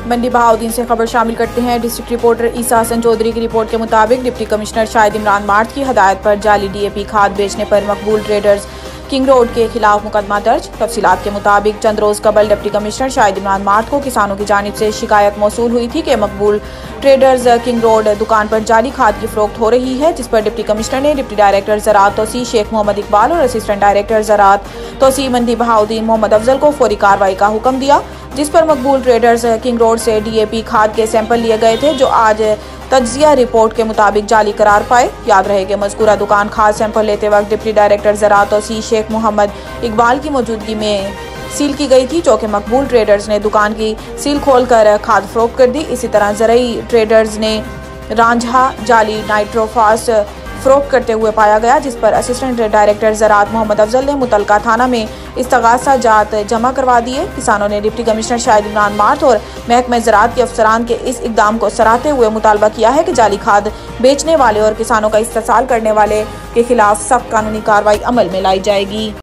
मंडी बहाउद्दीन से खबर शामिल करते हैं। डिस्ट्रिक्ट रिपोर्टर ईसा हसन चौधरी की रिपोर्ट के मुताबिक deputy commissioner Shahid Imran mart की हदायत पर जाली DAP खाद बेचने पर मकबूल ट्रेडर्स किंग रोड के खिलाफ मुकदमा दर्ज। तफसीलात के मुताबिक चंद रोज कबल deputy commissioner Shahid Imran mart को किसानों की जानिब से शिकायत मौसूल हुई थी कि मकबूल ट्रेडर्स किंग रोड दुकान पर जाली खाद की फरोख्त हो रही है, जिस पर डिप्टी कमिश्नर ने डिप्टी डायरेक्टर ज़राअत तोसी शेख मोहम्मद इकबाल और असिस्टेंट डायरेक्टर ज़राअत तोसी मंडी बहाउद्दीन मोहम्मद अफजल को फौरी कार्रवाई का हुक्म दिया, जिस पर मकबूल ट्रेडर्स किंग रोड से DAP खाद के सैंपल लिए गए थे, जो आज तज्जिया रिपोर्ट के मुताबिक जाली करार पाए। याद रहे कि मज़कूरा दुकान खाद सैंपल लेते वक्त डिप्टी डायरेक्टर ज़राअत तोसी शेख मोहम्मद इकबाल की मौजूदगी में सील की गई थी, जो कि मकबूल ट्रेडर्स ने दुकान की सील खोलकर खाद फरोख्त कर दी। इसी तरह ज़रई ट्रेडर्स ने रांझा जाली नाइट्रोफास फरोख्त करते हुए पाया गया, जिस पर असिस्टेंट डायरेक्टर ज़राअत मोहम्मद अफजल ने मुतलका थाना में इस्तगासा जात जमा करवा दिए। किसानों ने deputy commissioner Shahid Imran mart और महकमे ज़राअत के अफसरान के इस इकदाम को सराहते हुए मुतालबा किया है कि जाली खाद बेचने वाले और किसानों का इस्तेसाल करने वाले के खिलाफ सख्त कानूनी कार्रवाई अमल में लाई जाएगी।